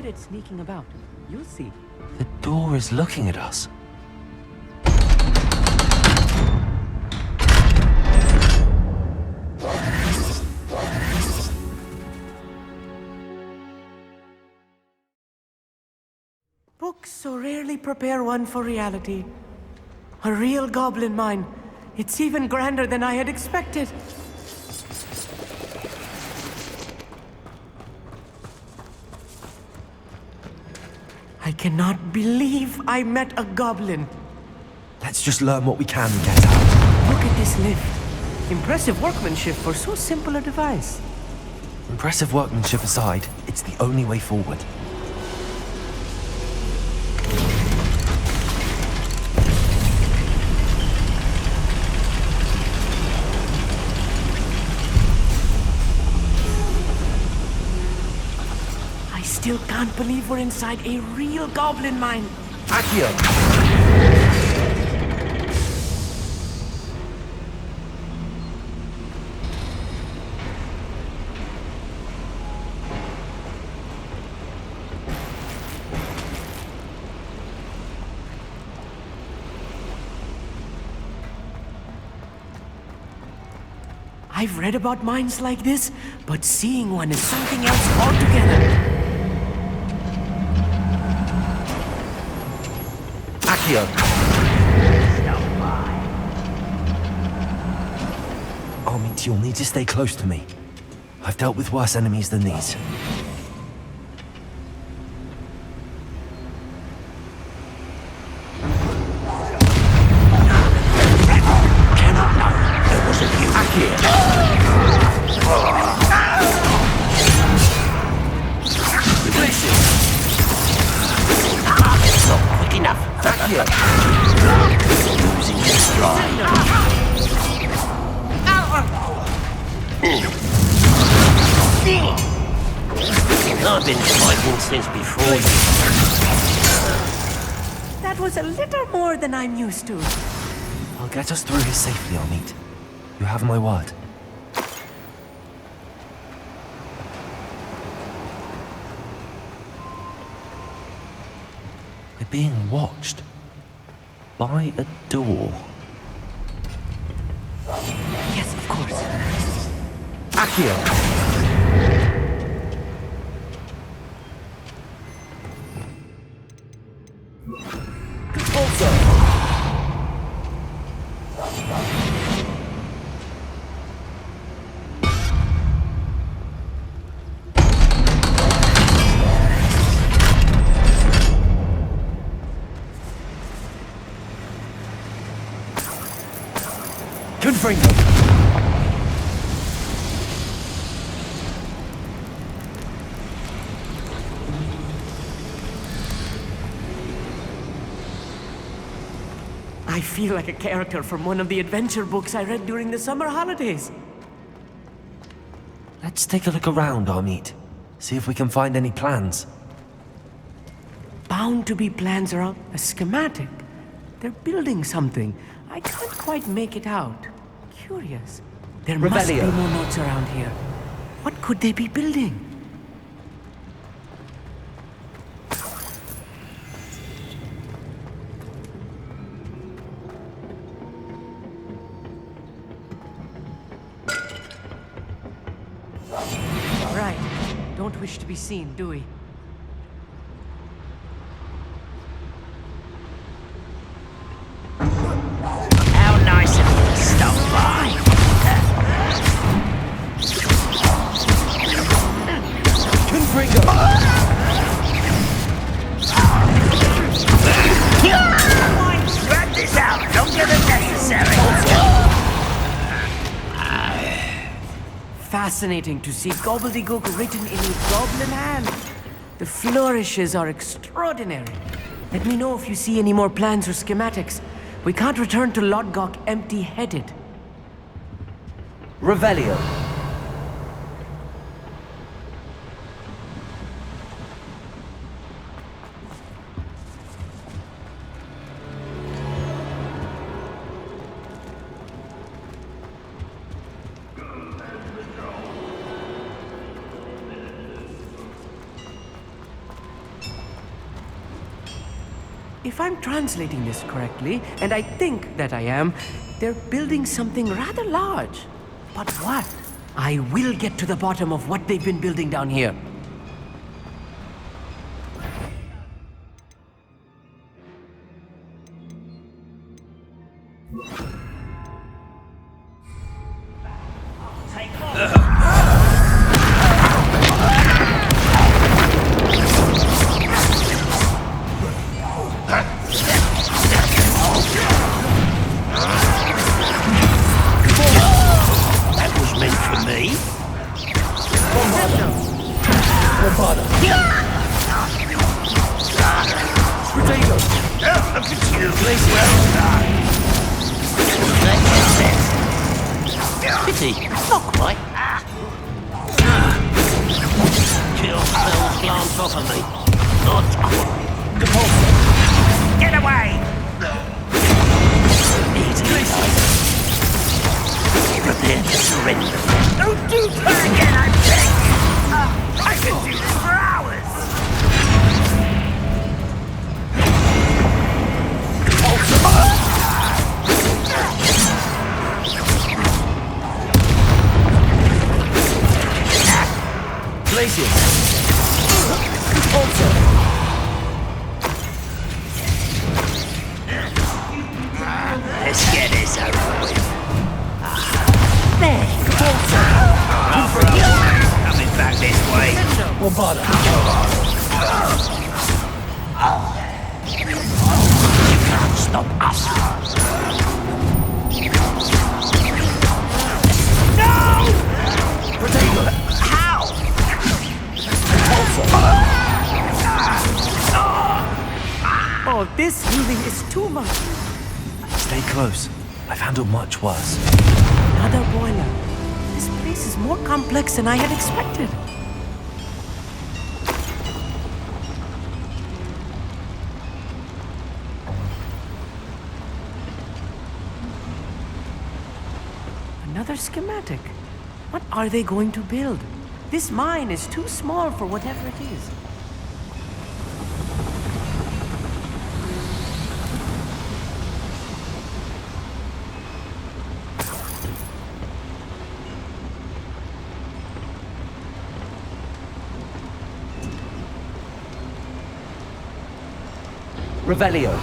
spotted sneaking about. You'll see. The door is looking at us. Books so rarely prepare one for reality. A real goblin mine. It's even grander than I had expected. I cannot believe I met a goblin. Let's just learn what we can and get out. Look at this lift. Impressive workmanship for so simple a device. Impressive workmanship aside, it's the only way forward. I still can't believe we're inside a real goblin mine. Accio! I've read about mines like this, but seeing one is something else altogether. Accio! Armint, you'll need to stay close to me. I've dealt with worse enemies than these. I've been fighting since before you. That was a little more than I'm used to. I'll get us through here safely, Armint. You have my word. We're being watched. By a door. Yes, of course. Accio! Confringo! I feel like a character from one of the adventure books I read during the summer holidays. Let's take a look around, Armint. See if we can find any plans. Bound to be plans around a schematic. They're building something. I can't quite make it out. Curious. There must be Revelio. more notes around here. What could they be building? Right. Don't wish to be seen, do we? How nice of you to stop by. Confringo! Grab this out. Don't get unnecessary. Fascinating to see gobbledygook written in a goblin hand. The flourishes are extraordinary. Let me know if you see any more plans or schematics. We can't return to Lodgok empty-headed. Revelio. If I'm translating this correctly, and I think that I am, they're building something rather large. But what? I will get to the bottom of what they've been building down here. That was meant for me. Potato! Oh, look at you. Well done. That's it. Pity. Not quite. Kill spells glance off of me. Not quite. Get away! Easy, guys. Prepare to surrender. Don't do that again, I beg you! I could do this for hours! Glacius! Let's get this over with. There, coming back this way. Bombada! You can't stop us. No! Potato! How? Oh, this healing is too much. Stay close. I've handled much worse. Another boiler. This place is more complex than I had expected. Another schematic. What are they going to build? This mine is too small for whatever it is. Revelio.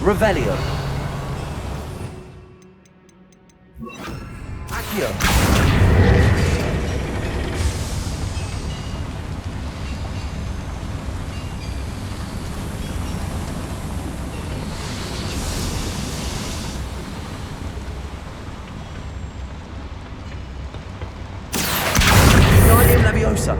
Revelio. Accio. Guardian Leviosa.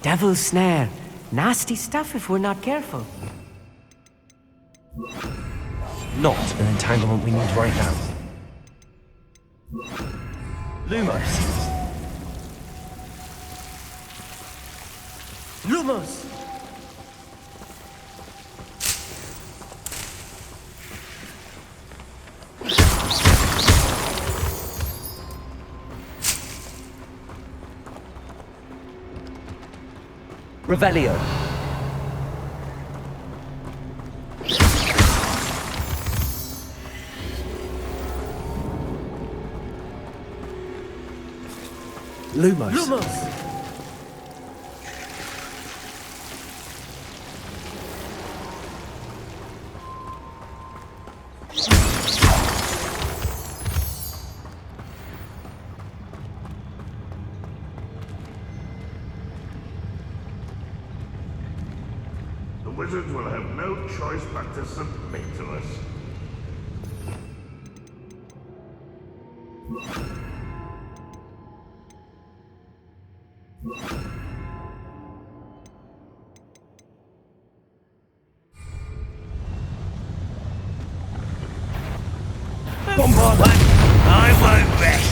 Devil's snare. Nasty stuff if we're not careful. Not an entanglement we need right now. Lumos. Lumos! Revelio. Lumos. Lumos! The wizards will have no choice but to submit to us. Bombard! I won't rest.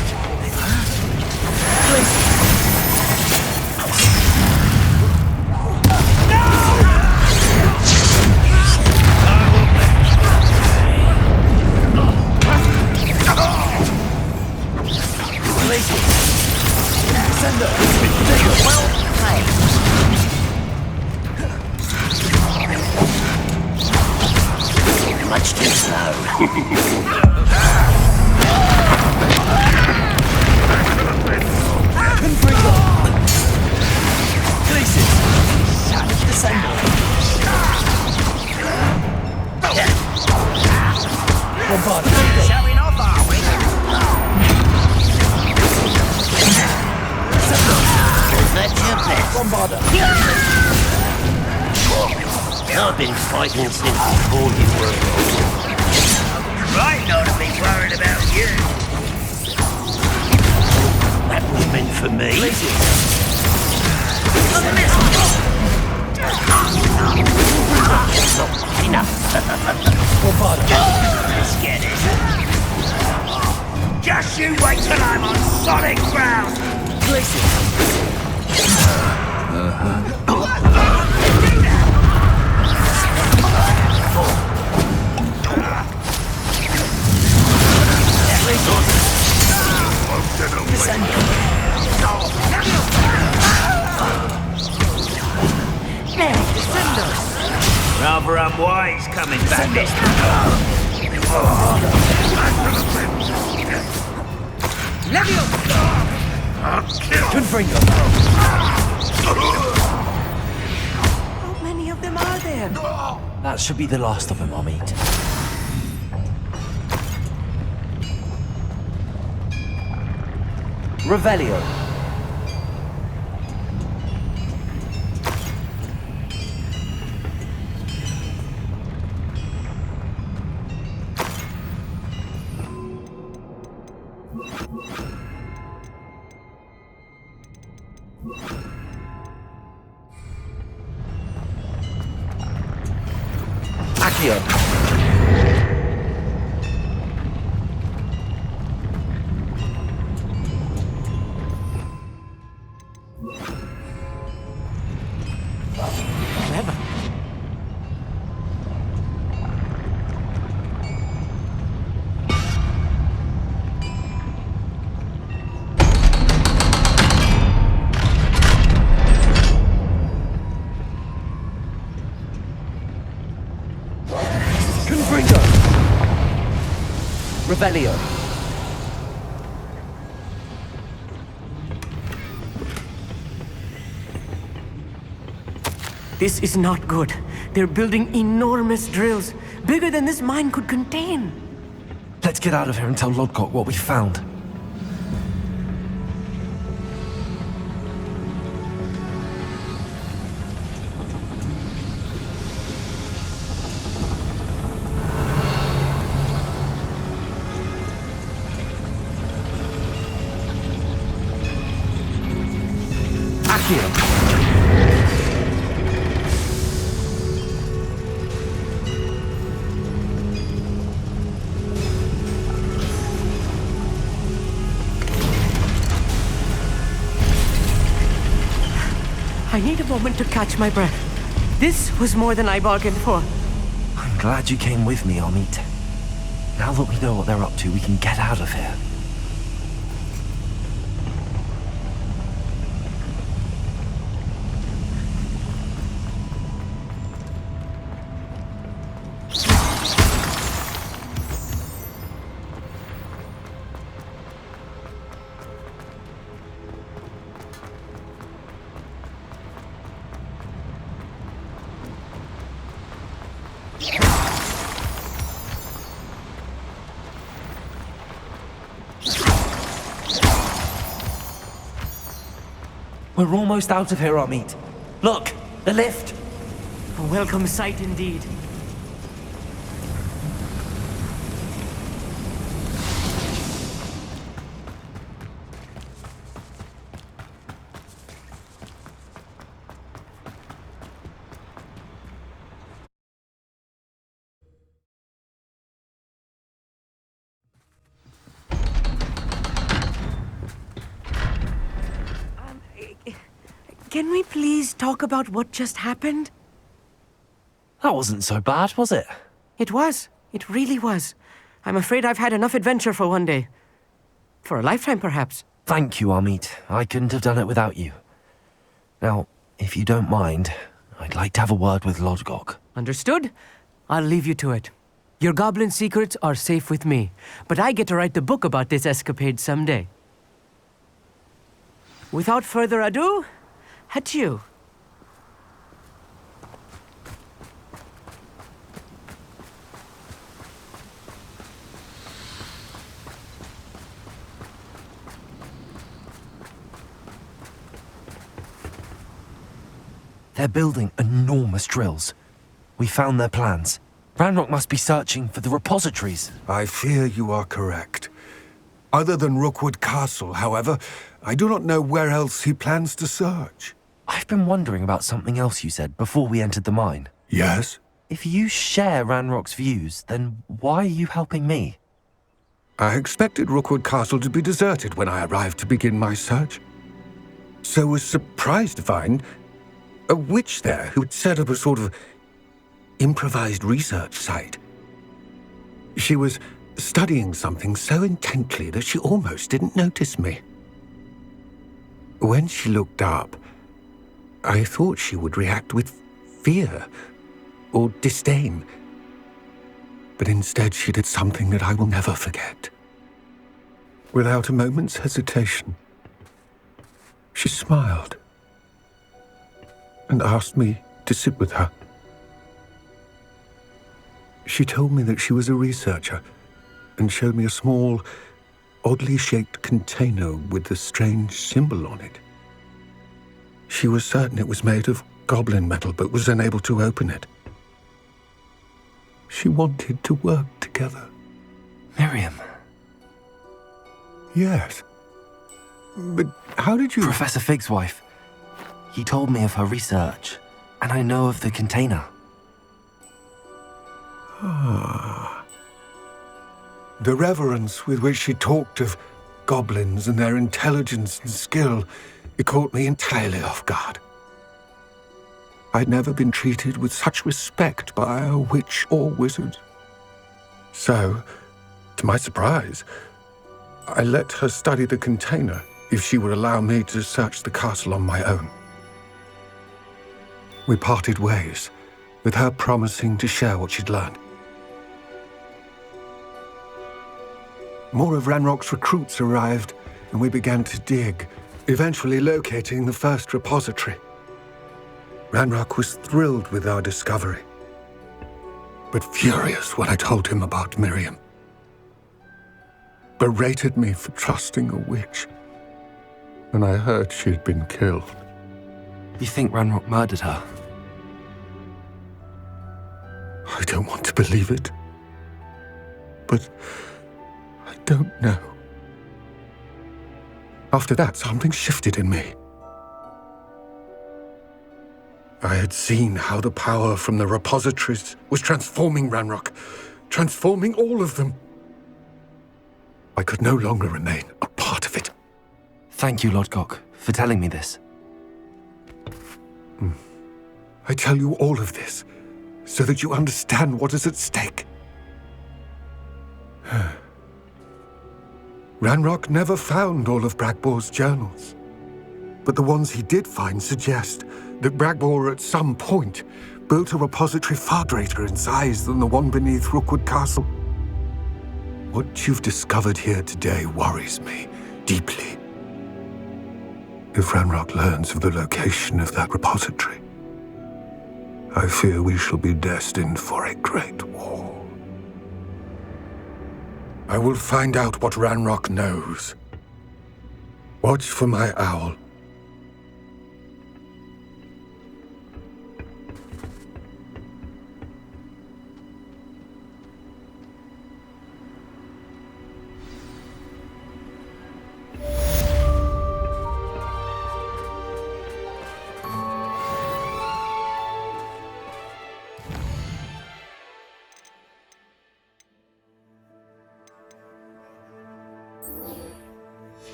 Much too slow. Showing off, are we? That's your best. I've been fighting since before you were born. Right not to be worried about you. That was meant for me. Not enough. Let's get it. Just you wait till I'm on solid ground. Rather unwise coming back this How many of them are there? That should be the last of them, I'll meet. Revelio. Accio. Clever. Revelio. This is not good. They're building enormous drills, bigger than this mine could contain. Let's get out of here and tell Lodgok what we found. Accio. I need a moment to catch my breath. This was more than I bargained for. I'm glad you came with me, Amit. Now that we know what they're up to, we can get out of here. We're almost out of here, Amit. Look, the lift. A welcome sight indeed. Can we please talk about what just happened? That wasn't so bad, was it? It was. It really was. I'm afraid I've had enough adventure for one day. For a lifetime, perhaps. Thank you, Amit. I couldn't have done it without you. Now, if you don't mind, I'd like to have a word with Lodgok. Understood? I'll leave you to it. Your goblin secrets are safe with me, but I get to write the book about this escapade someday. Without further ado, adieu. They're building enormous drills. We found their plans. Ranrock must be searching for the repositories. I fear you are correct. Other than Rookwood Castle, however, I do not know where else he plans to search. I've been wondering about something else you said before we entered the mine. Yes? If you share Ranrock's views, then why are you helping me? I expected Rookwood Castle to be deserted when I arrived to begin my search. So was surprised to find a witch there who had set up a sort of improvised research site. She was studying something so intently that she almost didn't notice me. When she looked up, I thought she would react with fear or disdain. But instead she did something that I will never forget. Without a moment's hesitation, she smiled and asked me to sit with her. She told me that she was a researcher and showed me a small, oddly shaped container with a strange symbol on it. She was certain it was made of goblin metal, but was unable to open it. She wanted to work together. Miriam. Yes. But how did you... Professor Fig's wife. He told me of her research, and I know of the container. Ah. The reverence with which she talked of goblins and their intelligence and skill, it caught me entirely off guard. I'd never been treated with such respect by a witch or wizard. So, to my surprise, I let her study the container if she would allow me to search the castle on my own. We parted ways, with her promising to share what she'd learned. More of Ranrock's recruits arrived, and we began to dig, eventually locating the first repository. Ranrock was thrilled with our discovery, but furious when I told him about Miriam. Berated me for trusting a witch, and I heard she had been killed. You think Ranrock murdered her? I don't want to believe it, but I don't know. After that, something shifted in me. I had seen how the power from the repositories was transforming Ranrock, transforming all of them. I could no longer remain a part of it. Thank you, Lodgok, for telling me this. I tell you all of this so that you understand what is at stake. Ranrock never found all of Bragbor's journals, but the ones he did find suggest that Bragbor at some point built a repository far greater in size than the one beneath Rookwood Castle. What you've discovered here today worries me deeply. If Ranrock learns of the location of that repository, I fear we shall be destined for a great war. I will find out what Ranrock knows. Watch for my owl.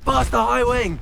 Past the high wing!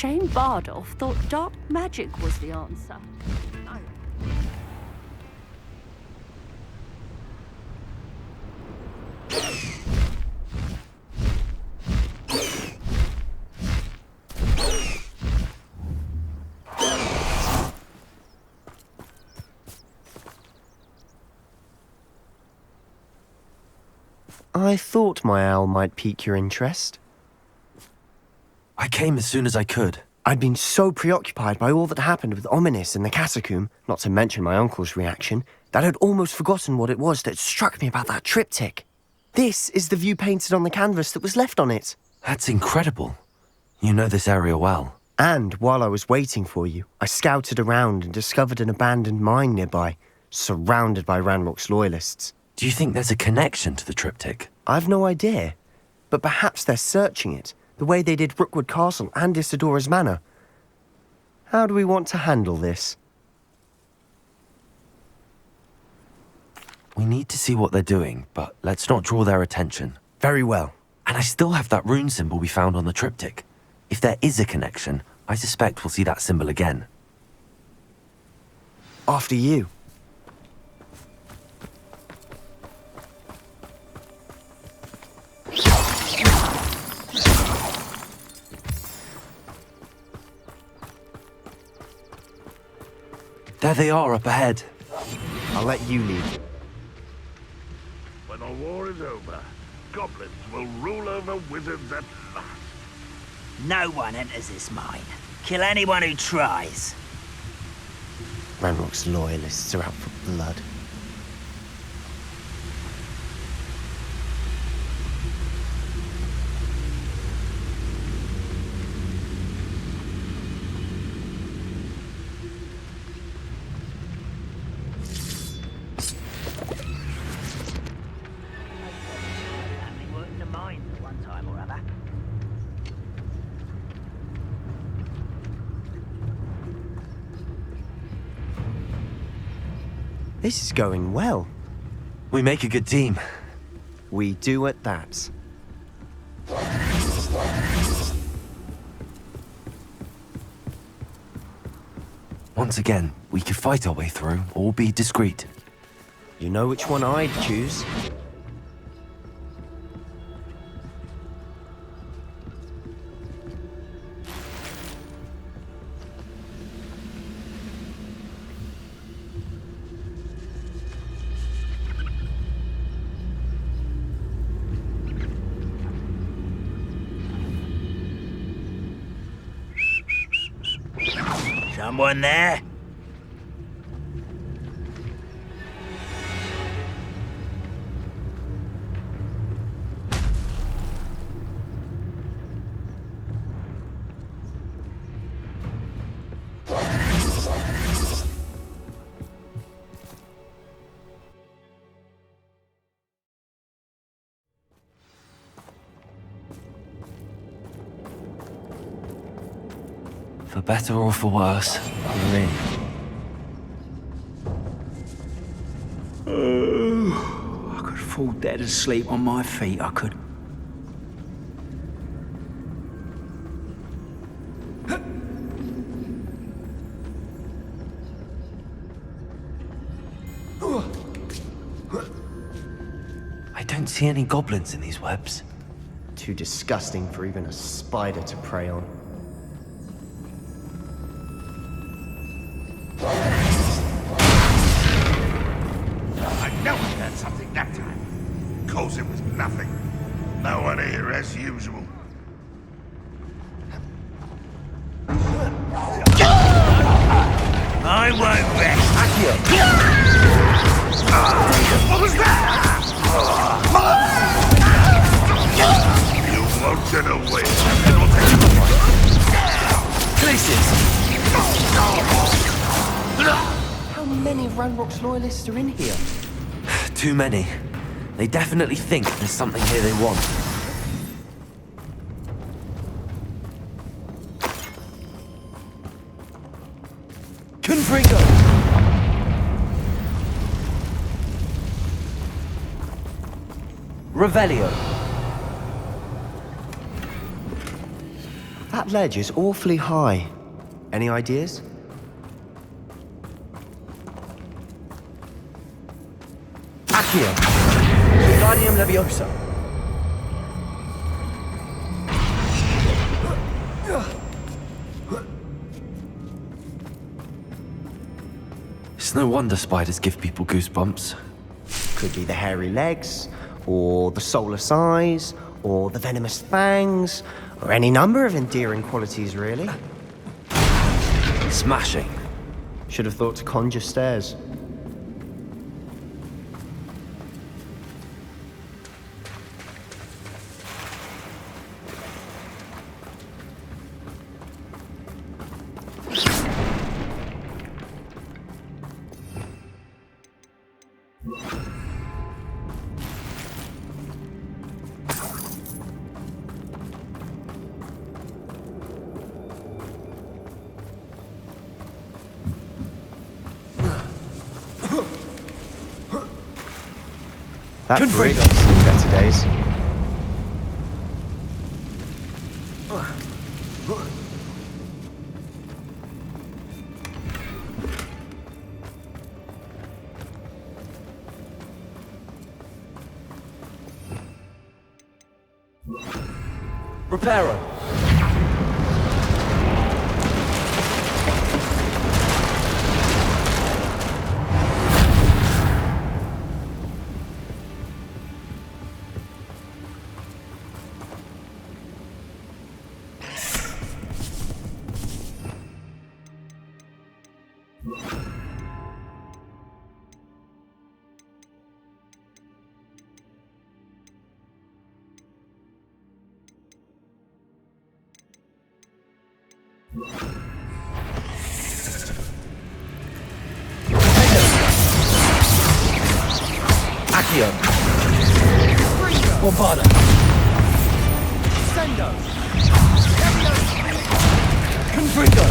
Shane Bardolph thought dark magic was the answer. I thought my owl might pique your interest. I came as soon as I could. I'd been so preoccupied by all that happened with Ominis and the catacomb, not to mention my uncle's reaction, that I'd almost forgotten what it was that struck me about that triptych. This is the view painted on the canvas that was left on it. That's incredible. You know this area well. And while I was waiting for you, I scouted around and discovered an abandoned mine nearby, surrounded by Ranrock's loyalists. Do you think there's a connection to the triptych? I've no idea, but perhaps they're searching it, the way they did Rookwood Castle and Isidora's Manor. How do we want to handle this? We need to see what they're doing, but let's not draw their attention. Very well. And I still have that rune symbol we found on the triptych. If there is a connection, I suspect we'll see that symbol again. After you. There they are up ahead. I'll let you lead. When the war is over, goblins will rule over wizards at last. No one enters this mine. Kill anyone who tries. Ranrock's loyalists are out for blood. This is going well. We make a good team. We do at that. Once again, we could fight our way through or be discreet. You know which one I'd choose. Someone there? For better or for worse, you're in. I could fall dead asleep on my feet, I could. I don't see any goblins in these webs. Too disgusting for even a spider to prey on. I know I heard something that time. Cause it was nothing. No one here as usual. I won't rest. What was that? You won't get away. And we'll take you How many of Ranrock's loyalists are in here? Too many. They definitely think there's something here they want. Confringo! Revelio. That ledge is awfully high. Any ideas? Accio. Wingardium Leviosa. It's no wonder spiders give people goosebumps. Could be the hairy legs, or the soulless eyes, or the venomous fangs, or any number of endearing qualities, really. Smashing. Should have thought to conjure stairs. That bridge has seen better days. Reparo. Accio. Bombarda. Sendo! Confringo.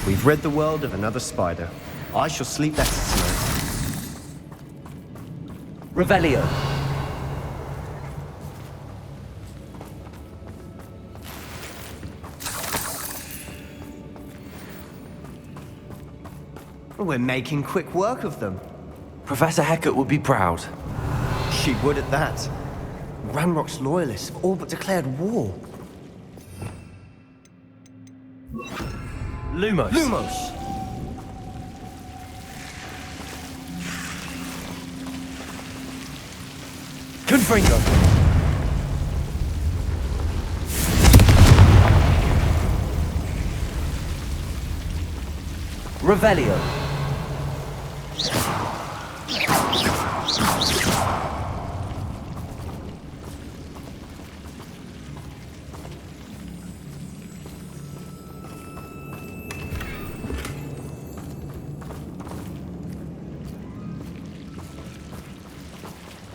We've rid the world of another spider. I shall sleep better tonight. Revelio. We're making quick work of them. Professor Hecat would be proud. She would at that. Ranrock's loyalists have all but declared war. Lumos. Lumos! Confringo. Revelio.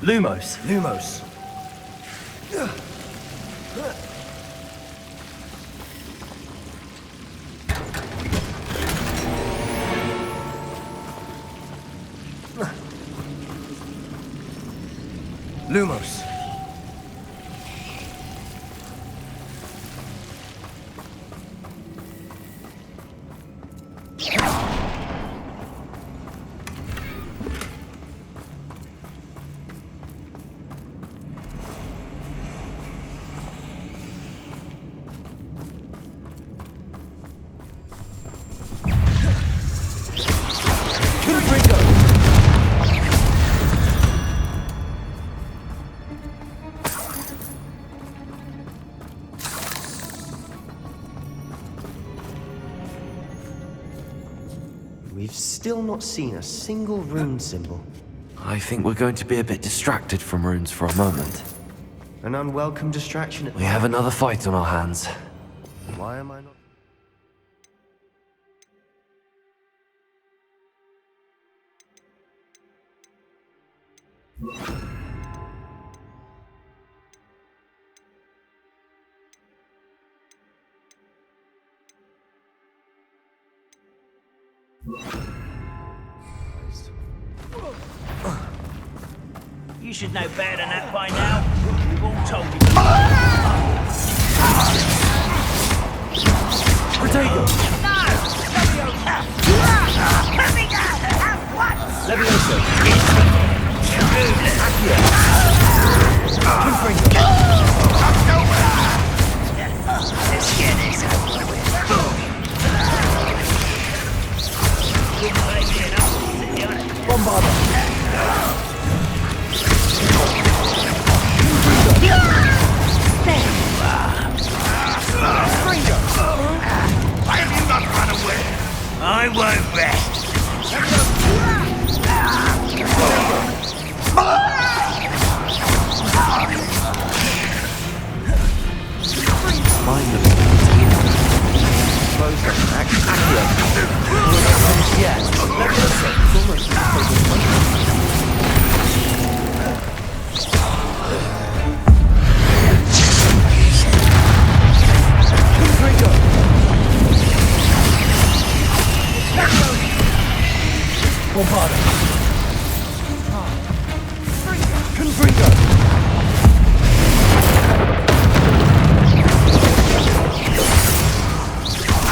Lumos. Lumos. Lumos. We've still not seen a single rune symbol. I think we're going to be a bit distracted from runes for a moment. An unwelcome distraction at We have another fight on our hands. Why am I not... You should know better than that by now. We've all told you. Protego! Let me go! At once! Levioso! Accio! Confringo! Let's get this over with. Bombarda! Why have you not run away? I won't rest. Mind them. Close them. Accio! Yes. Levioso! It's almost Bombarda. Confringo.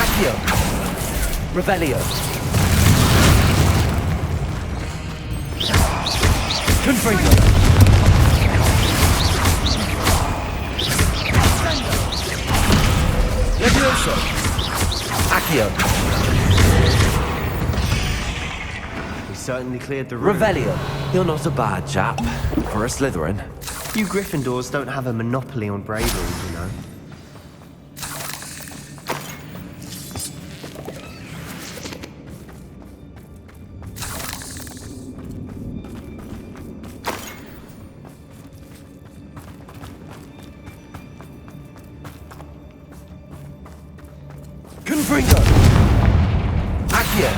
Accio. Revelio. Confringo. Levioso. Accio. Certainly cleared the room. Revelio. You're not a bad chap. For a Slytherin. You Gryffindors don't have a monopoly on bravery, you know. Confringo. Accio.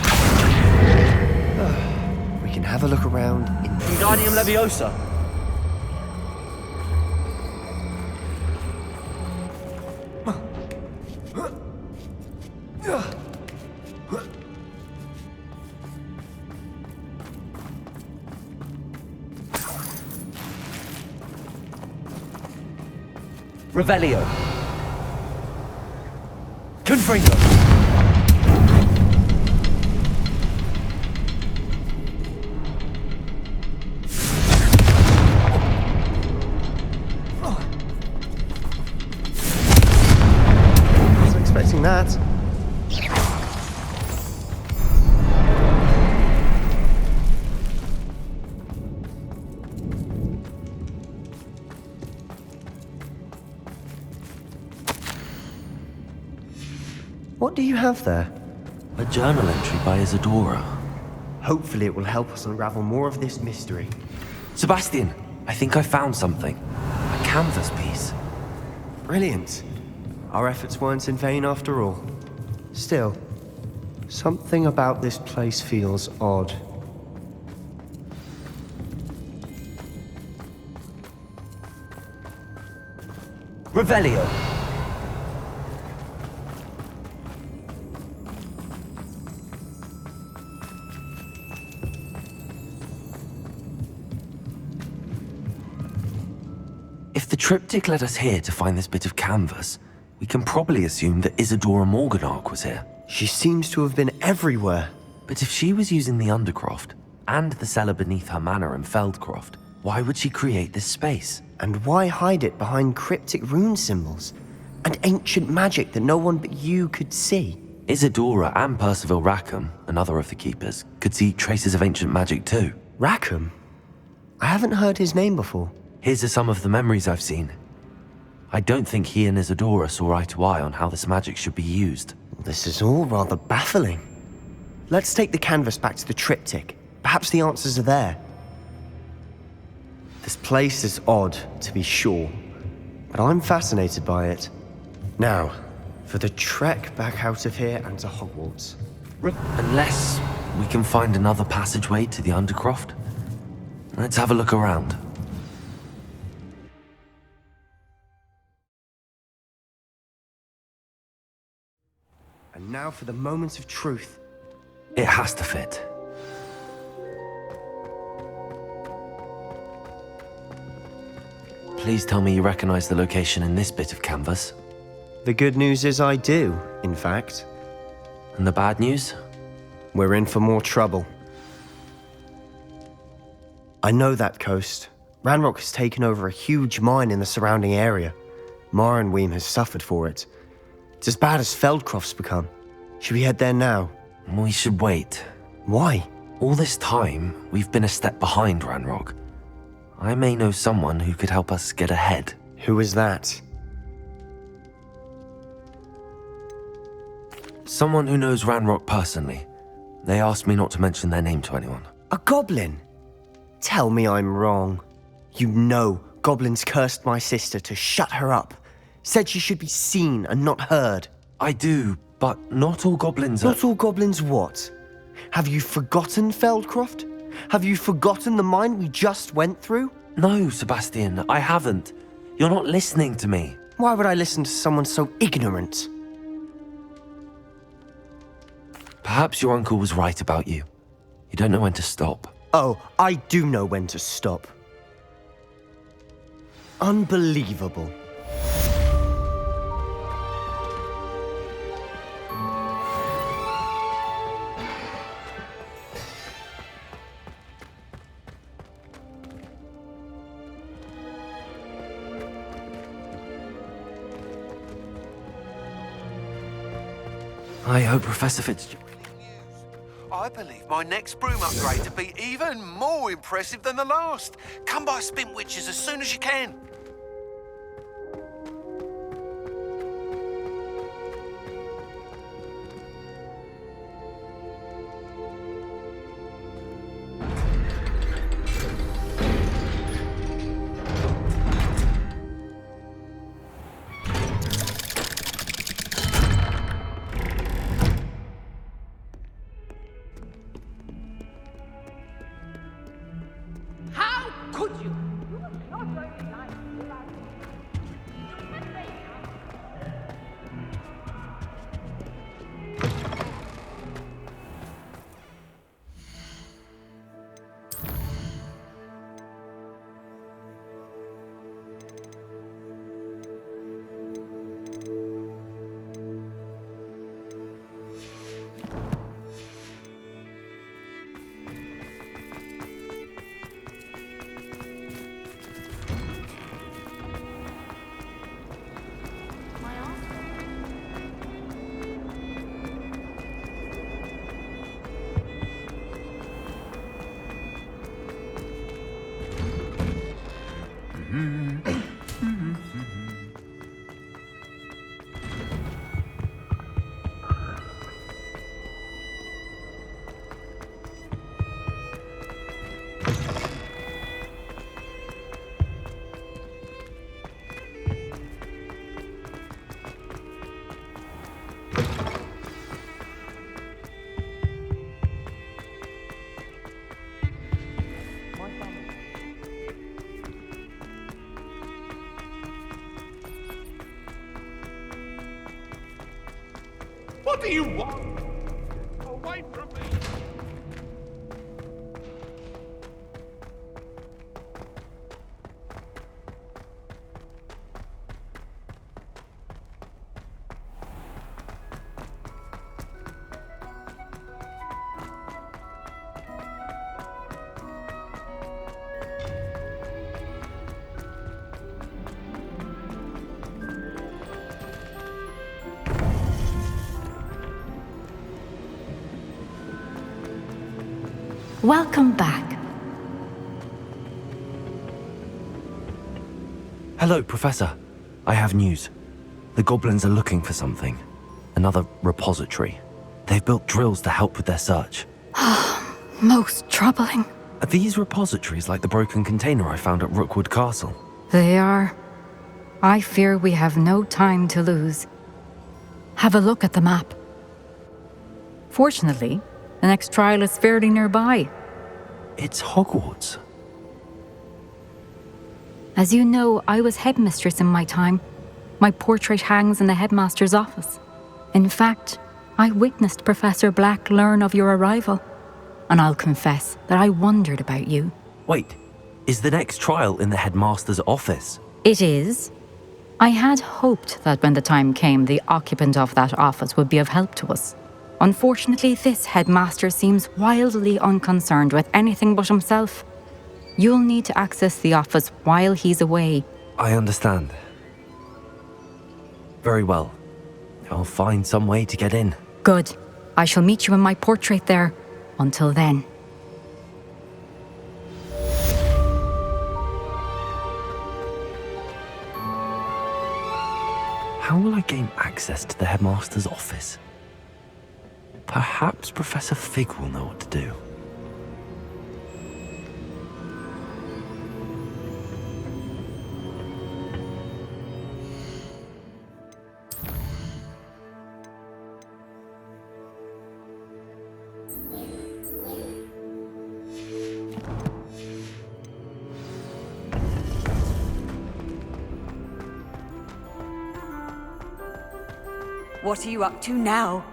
We can have a look around in the... Wingardium Leviosa. Revelio. Confringo. What do you have there? A journal entry by Isadora. Hopefully it will help us unravel more of this mystery. Sebastian, I think I found something. A canvas piece. Brilliant. Our efforts weren't in vain after all. Still, something about this place feels odd. Revelio. If the triptych led us here to find this bit of canvas, we can probably assume that Isadora Morganach was here. She seems to have been everywhere. But if she was using the Undercroft, and the cellar beneath her manor in Feldcroft, why would she create this space? And why hide it behind cryptic rune symbols? And ancient magic that no one but you could see? Isadora and Percival Rackham, another of the keepers, could see traces of ancient magic too. Rackham? I haven't heard his name before. His are some of the memories I've seen. I don't think he and Isadora saw eye to eye on how this magic should be used. This is all rather baffling. Let's take the canvas back to the triptych. Perhaps the answers are there. This place is odd, to be sure, but I'm fascinated by it. Now, for the trek back out of here and to Hogwarts. Unless we can find another passageway to the Undercroft. Let's have a look around. And now for the moment of truth. It has to fit. Please tell me you recognize the location in this bit of canvas. The good news is I do, in fact. And the bad news? We're in for more trouble. I know that coast. Ranrock has taken over a huge mine in the surrounding area. Marrenweem has suffered for it. It's as bad as Feldcroft's become. Should we head there now? We should wait. Why? All this time, we've been a step behind Ranrock. I may know someone who could help us get ahead. Who is that? Someone who knows Ranrock personally. They asked me not to mention their name to anyone. A goblin? Tell me I'm wrong. You know goblins cursed my sister to shut her up. Said she should be seen and not heard. I do, but not all goblins are... Not all goblins what? Have you forgotten Feldcroft? Have you forgotten the mine we just went through? No, Sebastian, I haven't. You're not listening to me. Why would I listen to someone so ignorant? Perhaps your uncle was right about you. You don't know when to stop. Oh, I do know when to stop. Unbelievable. I hope Professor Fitzgerald... I believe my next broom upgrade to be even more impressive than the last. Come by Spintwitches as soon as you can. How could you? You are not going to lie. do you want? Away from me! Welcome back. Hello, Professor. I have news. The goblins are looking for something. Another repository. They've built drills to help with their search. Most troubling. Are these repositories like the broken container I found at Rookwood Castle? They are. I fear we have no time to lose. Have a look at the map. Fortunately, the next trial is fairly nearby. It's Hogwarts. As you know, I was headmistress in my time. My portrait hangs in the headmaster's office. In fact, I witnessed Professor Black learn of your arrival. And I'll confess that I wondered about you. Wait, is the next trial in the headmaster's office? It is. I had hoped that when the time came, the occupant of that office would be of help to us. Unfortunately, this headmaster seems wildly unconcerned with anything but himself. You'll need to access the office while he's away. I understand. Very well. I'll find some way to get in. Good. I shall meet you in my portrait there. Until then. How will I gain access to the headmaster's office? Perhaps Professor Fig will know what to do. What are you up to now?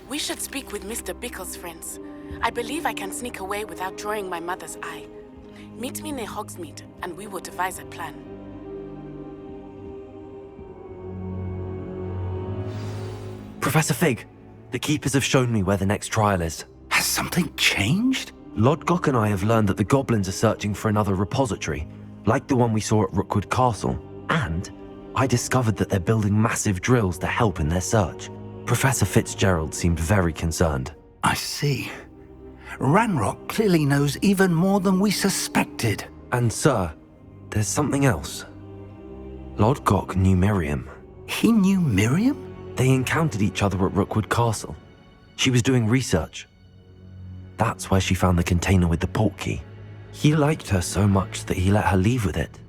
We should speak with Mr. Bickle's friends. I believe I can sneak away without drawing my mother's eye. Meet me near Hogsmeade, and we will devise a plan. Professor Fig, the Keepers have shown me where the next trial is. Has something changed? Lodgok and I have learned that the goblins are searching for another repository, like the one we saw at Rookwood Castle. And I discovered that they're building massive drills to help in their search. Professor Fitzgerald seemed very concerned. I see. Ranrock clearly knows even more than we suspected. And sir, there's something else. Lodgok knew Miriam. He knew Miriam? They encountered each other at Rookwood Castle. She was doing research. That's where she found the container with the portkey. He liked her so much that he let her leave with it,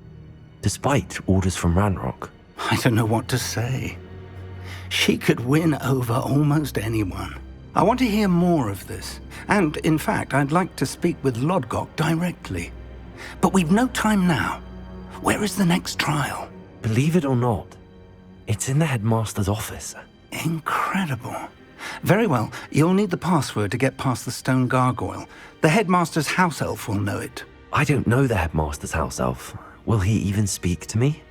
despite orders from Ranrock. I don't know what to say. She could win over almost anyone. I want to hear more of this. And, in fact, I'd like to speak with Lodgok directly. But we've no time now. Where is the next trial? Believe it or not, it's in the headmaster's office. Incredible. Very well. You'll need the password to get past the stone gargoyle. The headmaster's house elf will know it. I don't know the headmaster's house elf. Will he even speak to me?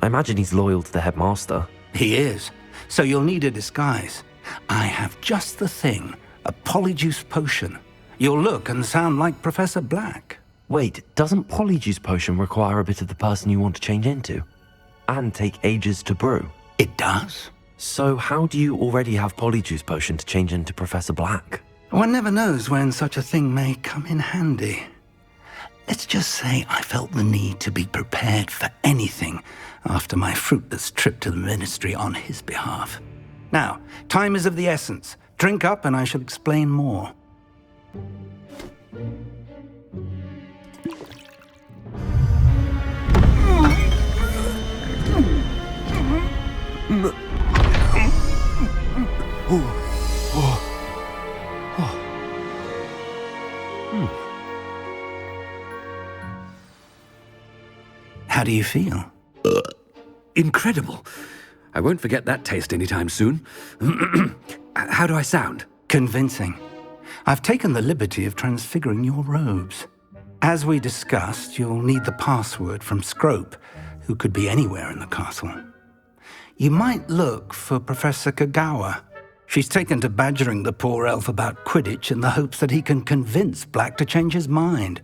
I imagine he's loyal to the headmaster. He is. So you'll need a disguise. I have just the thing. A polyjuice potion. You'll look and sound like Professor Black. Wait, doesn't Polyjuice Potion require a bit of the person you want to change into? And take ages to brew? It does. So how do you already have Polyjuice Potion to change into Professor Black? One never knows when such a thing may come in handy. Let's just say I felt the need to be prepared for anything after my fruitless trip to the Ministry on his behalf. Now, time is of the essence. Drink up and I shall explain more. How do you feel? Incredible. I won't forget that taste anytime soon. How do I sound? Convincing. I've taken the liberty of transfiguring your robes. As we discussed, you'll need the password from Scrope, who could be anywhere in the castle. You might look for Professor Kagawa. She's taken to badgering the poor elf about Quidditch in the hopes that he can convince Black to change his mind.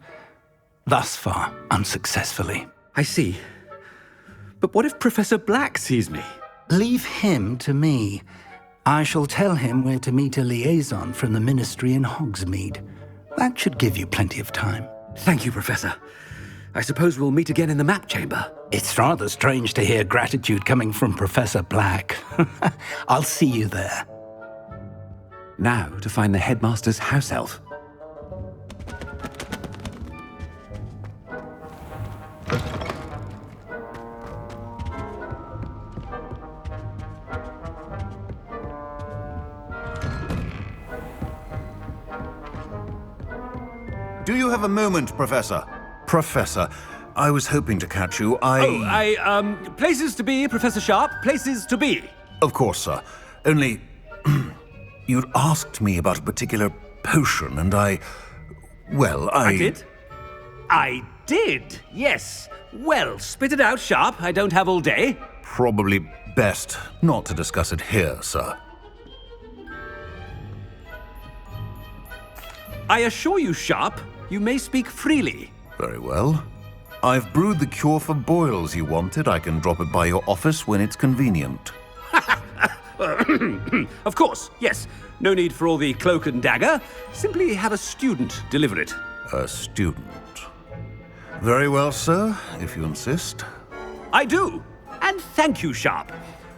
Thus far, unsuccessfully. I see. But what if Professor Black sees me? Leave him to me. I shall tell him where to meet a liaison from the Ministry in Hogsmeade. That should give you plenty of time. Thank you, Professor. I suppose we'll meet again in the map chamber. It's rather strange to hear gratitude coming from Professor Black. I'll see you there. Now to find the headmaster's house elf. Do you have a moment, Professor? Professor, I was hoping to catch you. Places to be, Professor Sharp. Places to be. Of course, sir. Only, you'd asked me about a particular potion, and I did? I did, yes. Well, spit it out, Sharp. I don't have all day. Probably best not to discuss it here, sir. I assure you, Sharp, you may speak freely. Very well. I've brewed the cure for boils you wanted. I can drop it by your office when it's convenient. Of course, yes. No need for all the cloak and dagger. Simply have a student deliver it. A student. Very well, sir, if you insist. I do. And thank you, Sharp.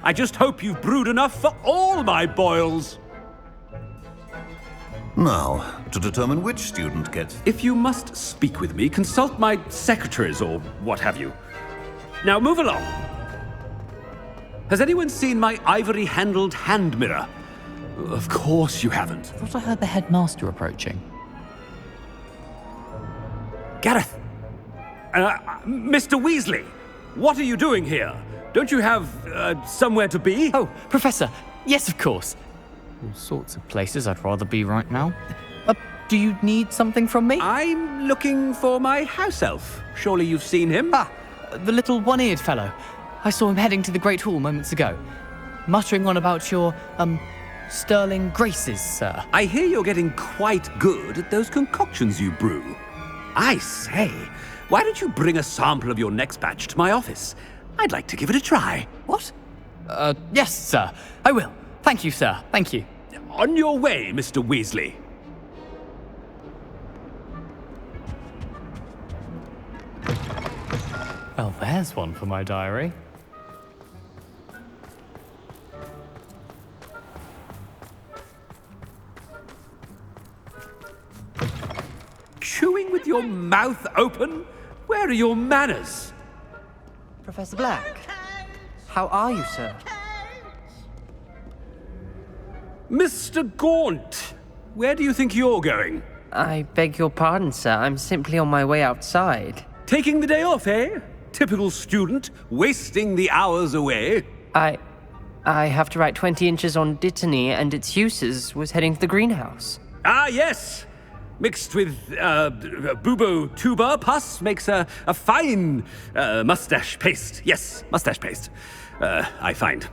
I just hope you've brewed enough for all my boils. Now, to determine which student gets... If you must speak with me, consult my secretaries or what have you. Now move along. Has anyone seen my ivory-handled hand mirror? Of course you haven't. I thought I heard the headmaster approaching. Gareth! Mr. Weasley! What are you doing here? Don't you have, somewhere to be? Oh, Professor! Yes, of course. All sorts of places I'd rather be right now. Do you need something from me? I'm looking for my house elf. Surely you've seen him? Ah, the little one-eared fellow. I saw him heading to the Great Hall moments ago, muttering on about your, sterling graces, sir. I hear you're getting quite good at those concoctions you brew. I say, why don't you bring a sample of your next batch to my office? I'd like to give it a try. What? Yes, sir. I will. Thank you, sir. Thank you. On your way, Mr. Weasley. Well, there's one for my diary. Chewing with your mouth open? Where are your manners? Professor Black, how are you, sir? Mr. Gaunt, where do you think you're going? I beg your pardon, sir. I'm simply on my way outside. Taking the day off, eh? Typical student, wasting the hours away. I have to write 20 inches on Dittany and its uses. Was heading to the greenhouse. Ah, yes. mixed with bubo tuber pus makes a fine mustache paste. Yes, mustache paste. I find.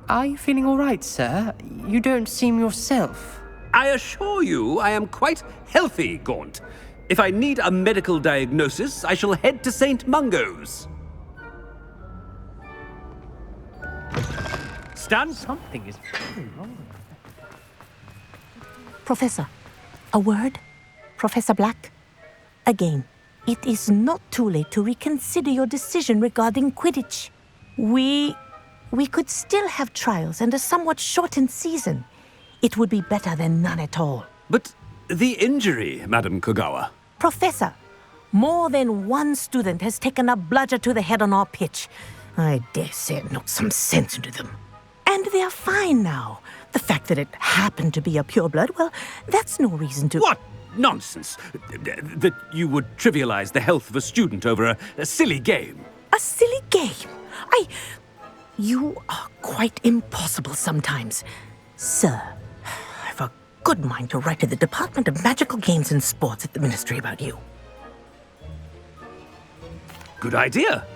Are you feeling all right, sir? You don't seem yourself. I assure you I am quite healthy, Gaunt. If I need a medical diagnosis, I shall head to St. Mungo's. Stand. Something is very wrong. Professor, a word? Professor Black? Again, it is not too late to reconsider your decision regarding Quidditch. We could still have trials and a somewhat shortened season. It would be better than none at all. But the injury, Madam Kogawa. Professor, more than one student has taken a bludger to the head on our pitch. I dare say it knocked some sense into them. And they are fine now. The fact that it happened to be a pureblood, well, that's no reason to... What nonsense! That you would trivialize the health of a student over a silly game. A silly game? You are quite impossible sometimes. Sir, I've a good mind to write to the Department of Magical Games and Sports at the Ministry about you. Good idea.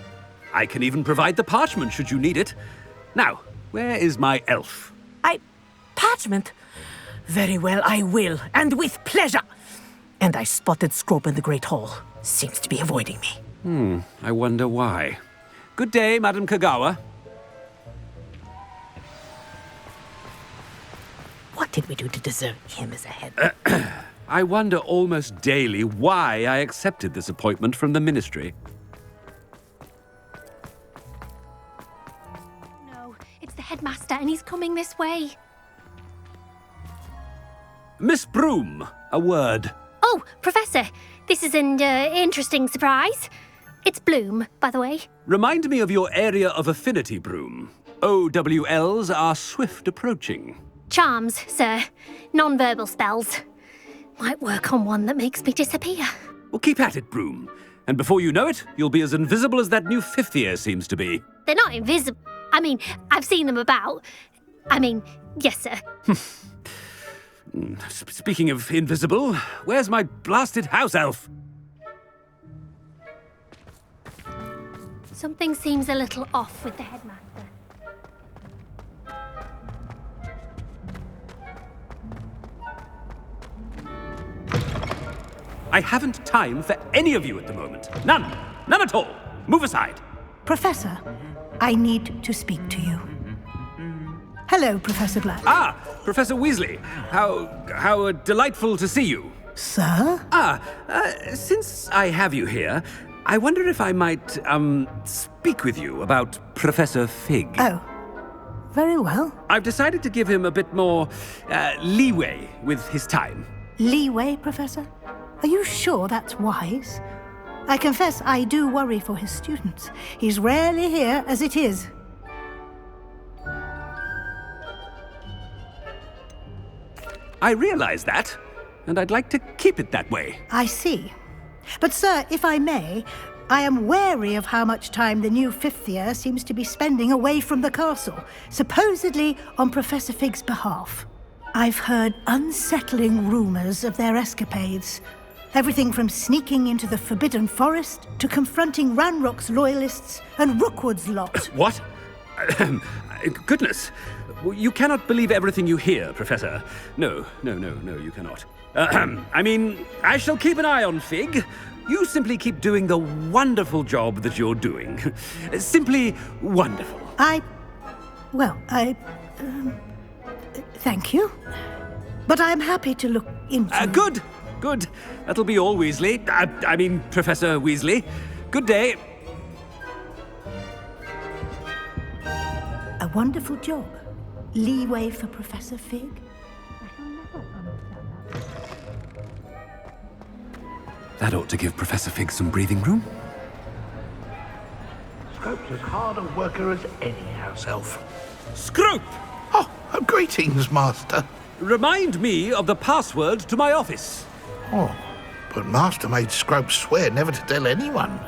I can even provide the parchment should you need it. Now, where is my elf? Parchment? Very well, I will, and with pleasure. And I spotted Scrope in the Great Hall. Seems to be avoiding me. I wonder why. Good day, Madam Kogawa. What did we do to deserve him as a head? I wonder almost daily why I accepted this appointment from the Ministry. No, it's the headmaster, and he's coming this way. Miss Broom, a word. Oh, Professor, this is an interesting surprise. It's Bloom, by the way. Remind me of your area of affinity, Broom. OWLs are swift approaching. Charms, sir. Non-verbal spells. Might work on one that makes me disappear. Well, keep at it, Broom. And before you know it, you'll be as invisible as that new fifth year seems to be. They're not invisible. I mean, I've seen them about. Yes, sir. Speaking of invisible, where's my blasted house elf? Something seems a little off with the headmaster. I haven't time for any of you at the moment. None. None at all. Move aside. Professor, I need to speak to you. Hello, Professor Black. Ah, Professor Weasley. How delightful to see you. Sir? Since I have you here, I wonder if I might, speak with you about Professor Fig. Oh, very well. I've decided to give him a bit more, leeway with his time. Leeway, Professor? Are you sure that's wise? I confess I do worry for his students. He's rarely here as it is. I realize that, and I'd like to keep it that way. I see. But, sir, if I may, I am wary of how much time the new fifth year seems to be spending away from the castle, supposedly on Professor Fig's behalf. I've heard unsettling rumors of their escapades. Everything from sneaking into the Forbidden Forest to confronting Ranrock's loyalists and Rookwood's lot. What? Goodness. You cannot believe everything you hear, Professor. No, you cannot. I shall keep an eye on Fig. You simply keep doing the wonderful job that you're doing. Simply wonderful. Thank you. But I'm happy to look into... Good. That'll be all, Weasley. Professor Weasley. Good day. A wonderful job. Leeway for Professor Fig. That ought to give Professor Fig some breathing room. Scrope's as hard a worker as any house elf. Scrope! Oh, greetings, Master. Remind me of the password to my office. Oh, but Master made Scrope swear never to tell anyone,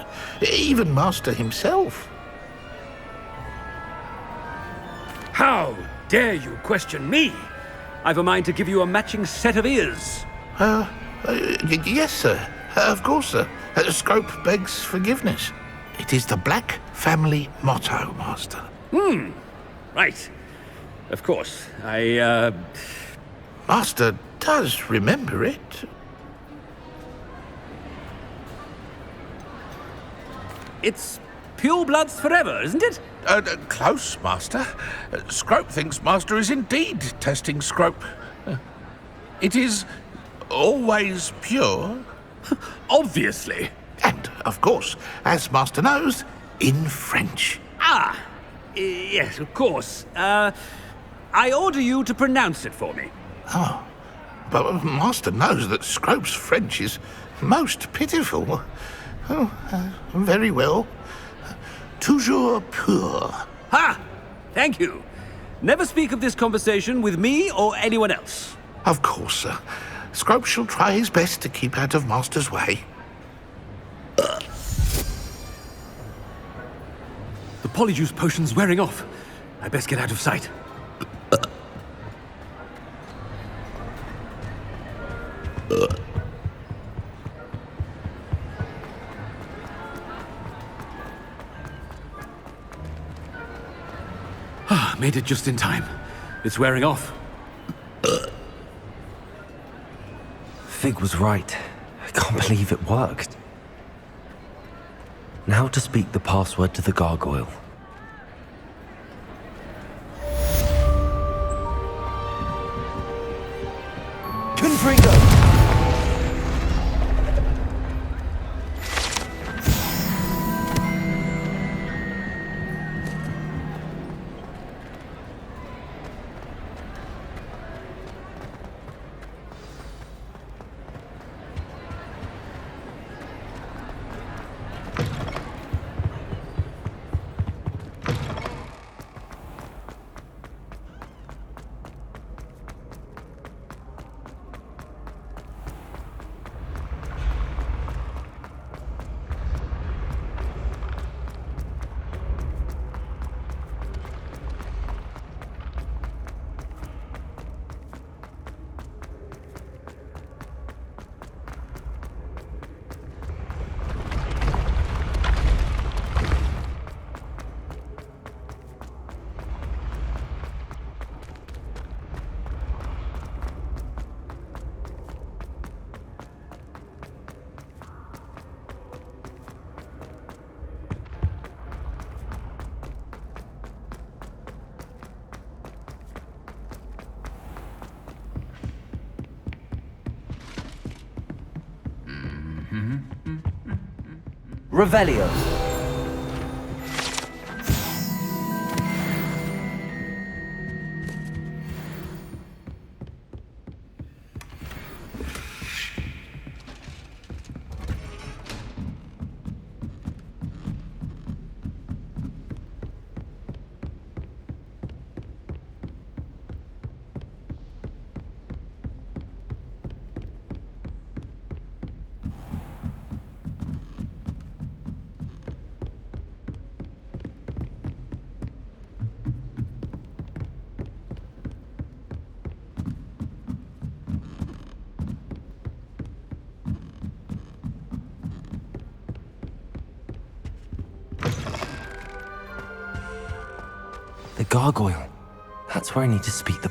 even Master himself. How dare you question me? I've a mind to give you a matching set of ears. Yes, sir. Of course, sir. Scrope begs forgiveness. It is the Black family motto, Master. Right. Of course. Master does remember it. It's pure bloods forever, isn't it? Close, Master. Scrope thinks Master is indeed testing Scrope. It is always pure. Obviously. And, of course, as Master knows, in French. Yes, of course. I order you to pronounce it for me. Oh, but Master knows that Scrope's French is most pitiful. Very well. Toujours pur. Ha! Thank you. Never speak of this conversation with me or anyone else. Of course, sir. Scrope shall try his best to keep out of Master's way. The polyjuice potion's wearing off. I best get out of sight. Made it just in time. It's wearing off. Fig was right. I can't believe it worked. Now to speak the password to the gargoyle. Confringo! Revelio. The gargoyle. That's where I need to speak the